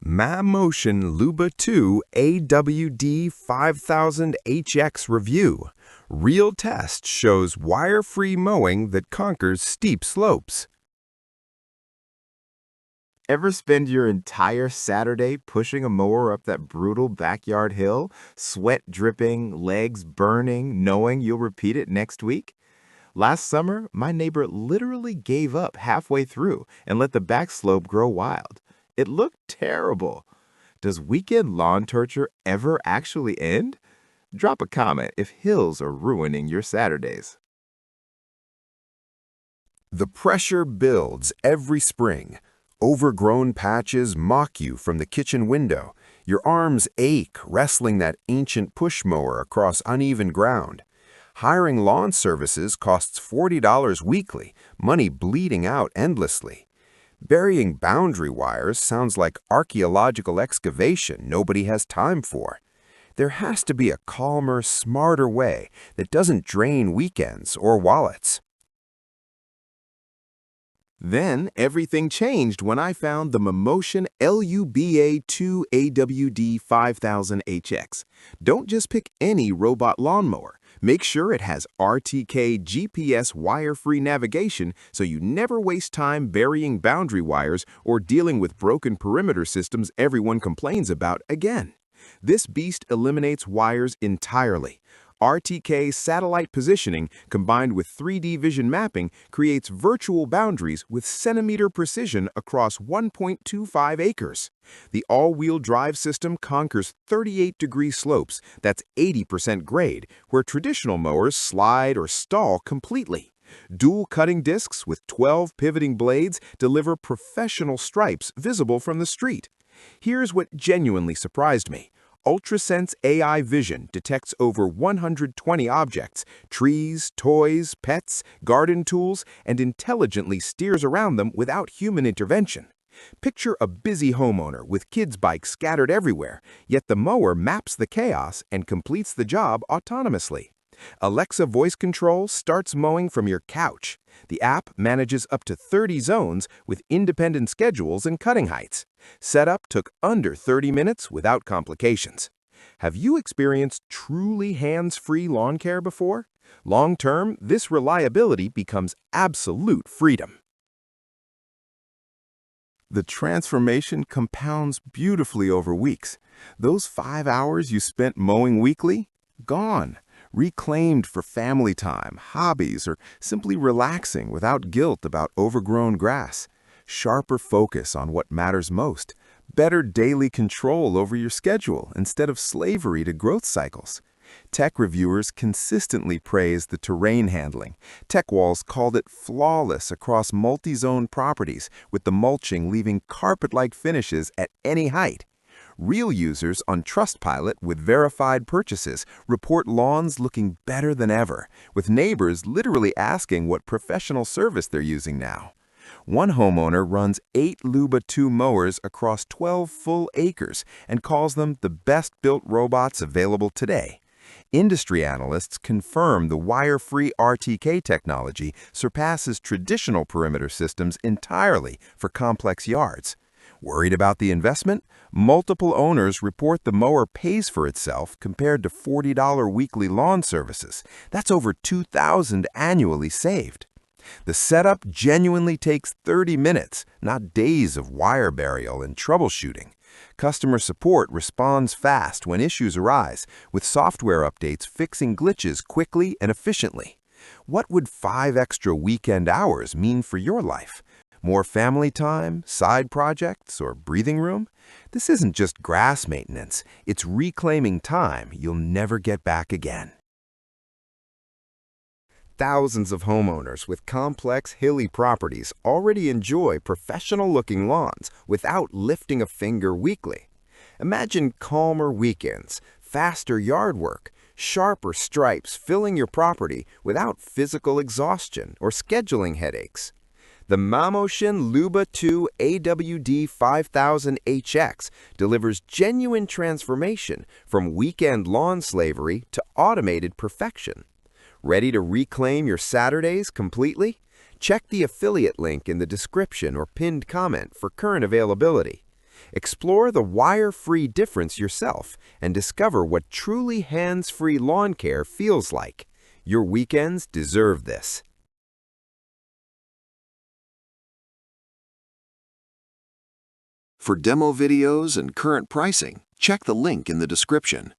Mammotion LUBA 2 AWD 5000HX review. Real test shows wire-free mowing that conquers steep slopes. Ever spend your entire Saturday pushing a mower up that brutal backyard hill, sweat dripping, legs burning, knowing you'll repeat it next week? Last summer, my neighbor literally gave up halfway through and let the back slope grow wild. It looked terrible. Does weekend lawn torture ever actually end? Drop a comment if hills are ruining your Saturdays. The pressure builds every spring. Overgrown patches mock you from the kitchen window. Your arms ache wrestling that ancient push mower across uneven ground. Hiring lawn services costs $40 weekly, money bleeding out endlessly. Burying boundary wires sounds like archaeological excavation nobody has time for. There has to be a calmer, smarter way that doesn't drain weekends or wallets. Then everything changed when I found the Mammotion LUBA 2 AWD 5000HX. Don't just pick any robot lawnmower. Make sure it has RTK GPS wire-free navigation so you never waste time burying boundary wires or dealing with broken perimeter systems everyone complains about again. This beast eliminates wires entirely. RTK satellite positioning combined with 3D vision mapping creates virtual boundaries with centimeter precision across 1.25 acres. The all-wheel drive system conquers 38-degree slopes, that's 80% grade, where traditional mowers slide or stall completely. Dual cutting discs with 12 pivoting blades deliver professional stripes visible from the street. Here's what genuinely surprised me. UltraSense AI vision detects over 120 objects, trees, toys, pets, garden tools, and intelligently steers around them without human intervention. Picture a busy homeowner with kids' bikes scattered everywhere, yet the mower maps the chaos and completes the job autonomously. Alexa voice control starts mowing from your couch. The app manages up to 30 zones with independent schedules and cutting heights. Setup took under 30 minutes without complications. Have you experienced truly hands-free lawn care before? Long-term, this reliability becomes absolute freedom. The transformation compounds beautifully over weeks. Those 5 hours you spent mowing weekly? Gone. Reclaimed for family time, hobbies, or simply relaxing without guilt about overgrown grass. Sharper focus on what matters most. Better daily control over your schedule instead of slavery to growth cycles. Tech reviewers consistently praise the terrain handling. TechWalls called it flawless across multi-zone properties, with the mulching leaving carpet-like finishes at any height. Real users on Trustpilot with verified purchases report lawns looking better than ever, with neighbors literally asking what professional service they're using now. One homeowner runs 8 LUBA 2 mowers across 12 full acres and calls them the best-built robots available today. Industry analysts confirm the wire-free RTK technology surpasses traditional perimeter systems entirely for complex yards. Worried about the investment? Multiple owners report the mower pays for itself compared to $40 weekly lawn services. That's over $2,000 annually saved. The setup genuinely takes 30 minutes, not days of wire burial and troubleshooting. Customer support responds fast when issues arise, with software updates fixing glitches quickly and efficiently. What would 5 extra weekend hours mean for your life? More family time, side projects, or breathing room? This isn't just grass maintenance, it's reclaiming time you'll never get back again. Thousands of homeowners with complex, hilly properties already enjoy professional-looking lawns without lifting a finger weekly. Imagine calmer weekends, faster yard work, sharper stripes filling your property without physical exhaustion or scheduling headaches. The Mammotion LUBA 2 AWD 5000HX delivers genuine transformation from weekend lawn slavery to automated perfection. Ready to reclaim your Saturdays completely? Check the affiliate link in the description or pinned comment for current availability. Explore the wire-free difference yourself and discover what truly hands-free lawn care feels like. Your weekends deserve this. For demo videos and current pricing, check the link in the description.